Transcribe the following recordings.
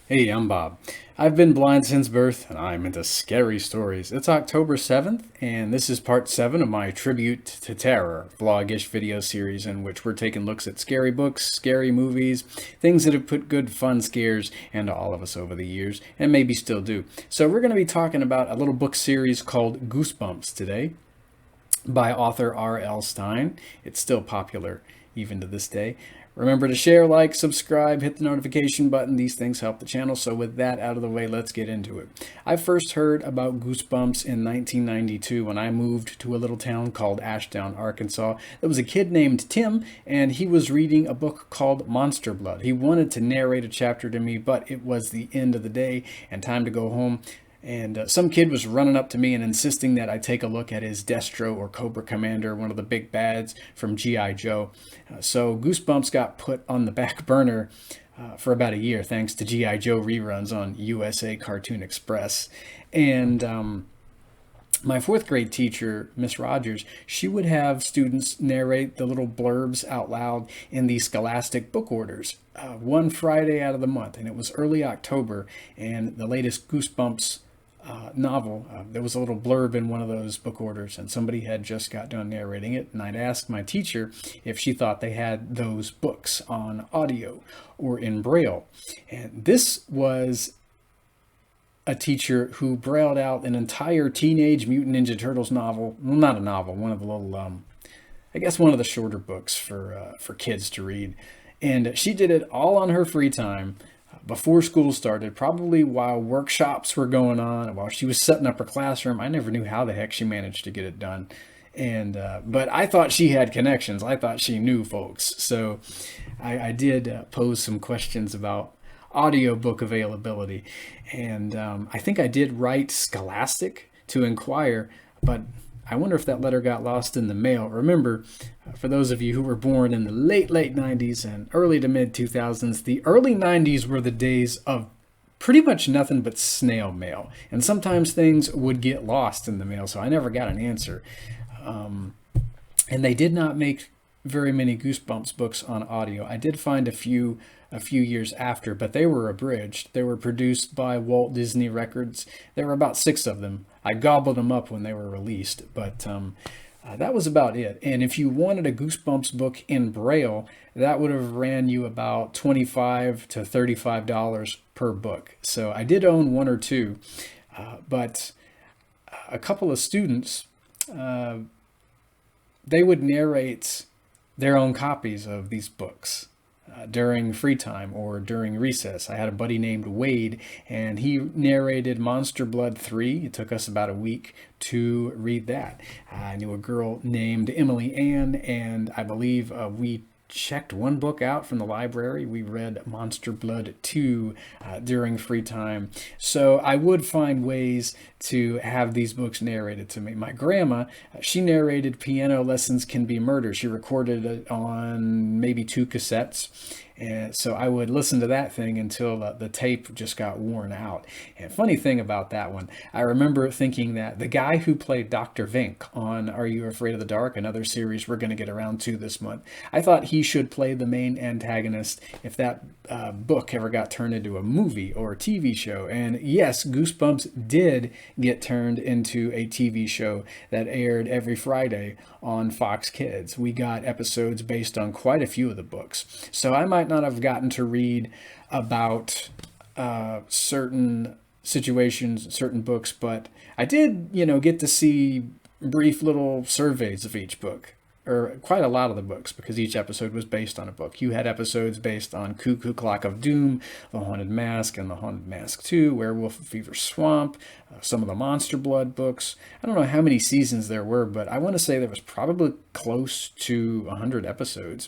Hey, I'm Bob. I've been blind since birth and I'm into scary stories. It's October 7th, and this is part 7 of my Tribute to Terror vlogish video series in which we're taking looks at scary books, scary movies, things that have put good fun scares into all of us over the years, and maybe still do. So, we're going to be talking about a little book series called Goosebumps today by author R.L. Stine. It's still popular even to this day. Remember to share, like, subscribe, hit the notification button. These things help the channel. So with that out of the way, let's get into it. I first heard about Goosebumps in 1992 when I moved to a little town called Ashdown, Arkansas. There was a kid named Tim, and he was reading a book called Monster Blood. He wanted to narrate a chapter to me, but it was the end of the day and time to go home. And some kid was running up to me and insisting that I take a look at his Destro or Cobra Commander, one of the big bads from G.I. Joe. So Goosebumps got put on the back burner for about a year thanks to G.I. Joe reruns on USA Cartoon Express. And my fourth grade teacher, Miss Rogers, she would have students narrate the little blurbs out loud in the Scholastic book orders one Friday out of the month. And it was early October, and the latest Goosebumps novel, there was a little blurb in one of those book orders, and somebody had just got done narrating it, and I'd asked my teacher if she thought they had those books on audio or in Braille. And this was a teacher who brailled out an entire Teenage Mutant Ninja Turtles novel. Well, not a novel, one of the little, I guess one of the shorter books for kids to read. And she did it all on her free time before school started, probably while workshops were going on, while she was setting up her classroom. I never knew how the heck she managed to get it done. And but I thought she had connections. I thought she knew folks. So I did pose some questions about audiobook availability. And I think I did write Scholastic to inquire, but I wonder if that letter got lost in the mail. Remember, for those of you who were born in the late 90s and early to mid 2000s, the early 90s were the days of pretty much nothing but snail mail. And sometimes things would get lost in the mail, so I never got an answer. And they did not make very many Goosebumps books on audio. I did find a few years after, but they were abridged. They were produced by Walt Disney Records. There were about 6 of them. I gobbled them up when they were released, but that was about it. And if you wanted a Goosebumps book in Braille, that would have ran you about $25 to $35 per book. So I did own one or two, but a couple of students, they would narrate their own copies of these books during free time or during recess. I had a buddy named Wade, and he narrated Monster Blood 3. It took us about a week to read that. I knew a girl named Emily Ann, and I believe we checked one book out from the library. We read Monster Blood 2 during free time. So I would find ways to have these books narrated to me. My grandma, she narrated Piano Lessons Can Be Murder. She recorded it on maybe 2 cassettes. And so I would listen to that thing until the tape just got worn out. And funny thing about that one, I remember thinking that the guy who played Dr. Vink on Are You Afraid of the Dark, another series we're going to get around to this month, I thought he should play the main antagonist if that book ever got turned into a movie or a TV show. And yes, Goosebumps did get turned into a TV show that aired every Friday on Fox Kids. We got episodes based on quite a few of the books. So I might not have gotten to read about certain situations, certain books, but I did, get to see brief little surveys of each book, or quite a lot of the books, because each episode was based on a book. You had episodes based on Cuckoo Clock of Doom, The Haunted Mask, and The Haunted Mask 2, Werewolf Fever Swamp, some of the Monster Blood books. I don't know how many seasons there were, but I want to say there was probably close to 100 episodes.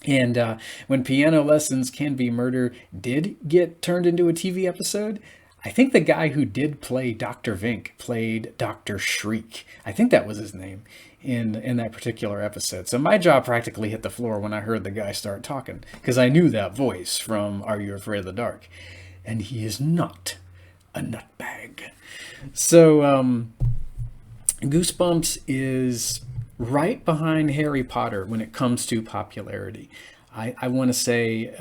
And when Piano Lessons Can Be Murder did get turned into a TV episode, I think the guy who did play Dr. Vink played Dr. Shriek. I think that was his name in that particular episode. So my jaw practically hit the floor when I heard the guy start talking, because I knew that voice from Are You Afraid of the Dark? And he is not a nutbag. So Goosebumps is right behind Harry Potter when it comes to popularity. I want to say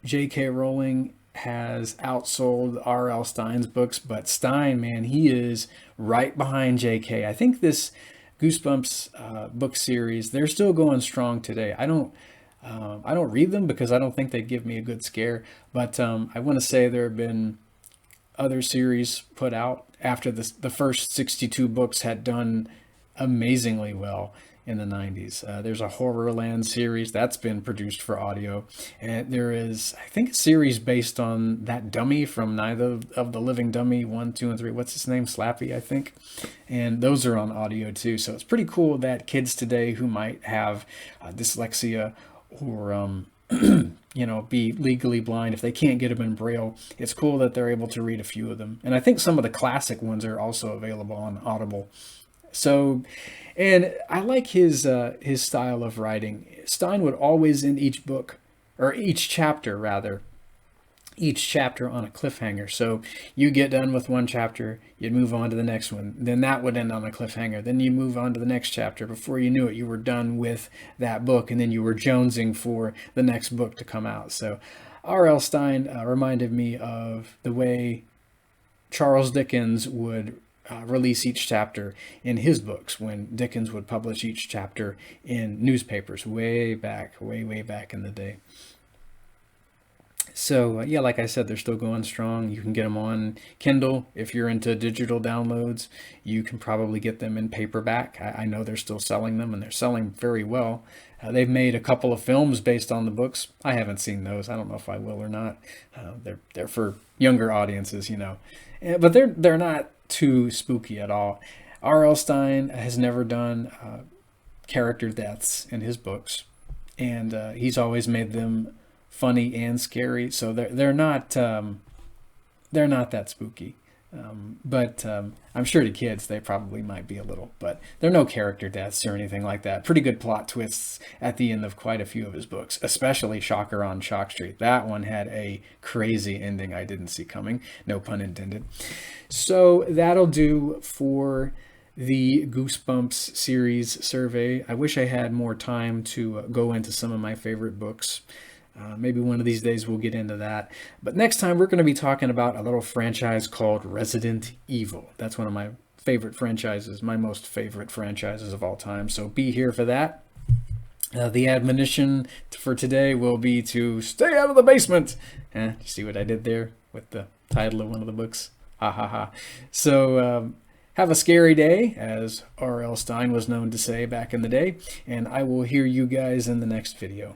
J.K. Rowling has outsold R.L. Stein's books, but Stein, man, he is right behind J.K. I think this Goosebumps book series, they're still going strong today. I don't read them because I don't think they give me a good scare, but I want to say there have been other series put out after the first 62 books had done amazingly well in the 90s. There's a Horrorland series that's been produced for audio. And there is, I think, a series based on that dummy from Night of the Living Dummy 1, 2, and 3. What's his name? Slappy, I think. And those are on audio too. So it's pretty cool that kids today who might have dyslexia or be legally blind, if they can't get them in Braille, it's cool that they're able to read a few of them. And I think some of the classic ones are also available on Audible. So, and I like his style of writing. Stein would always end each book, or each chapter rather, each chapter on a cliffhanger. So you get done with one chapter, you'd move on to the next one. Then that would end on a cliffhanger. Then you move on to the next chapter. Before you knew it, you were done with that book, and then you were jonesing for the next book to come out. So R.L. Stein reminded me of the way Charles Dickens would release each chapter in his books, when Dickens would publish each chapter in newspapers way back in the day. So yeah, like I said, they're still going strong. You can get them on Kindle. If you're into digital downloads, you can probably get them in paperback. I know they're still selling them, and they're selling very well. They've made a couple of films based on the books. I haven't seen those. I don't know if I will or not. They're for younger audiences, but they're not too spooky at all. R.L. Stein has never done character deaths in his books, and he's always made them funny and scary, so they're not that spooky. But I'm sure to kids they probably might be a little, but there are no character deaths or anything like that. Pretty good plot twists at the end of quite a few of his books, especially Shocker on Shock Street. That one had a crazy ending I didn't see coming, no pun intended. So that'll do for the Goosebumps series survey. I wish I had more time to go into some of my favorite books. Maybe one of these days we'll get into that. But next time we're going to be talking about a little franchise called Resident Evil. That's one of my favorite franchises, my most favorite franchises of all time. So be here for that. The admonition for today will be to stay out of the basement. You see what I did there with the title of one of the books? Ha ha ha. So have a scary day, as R.L. Stein was known to say back in the day. And I will hear you guys in the next video.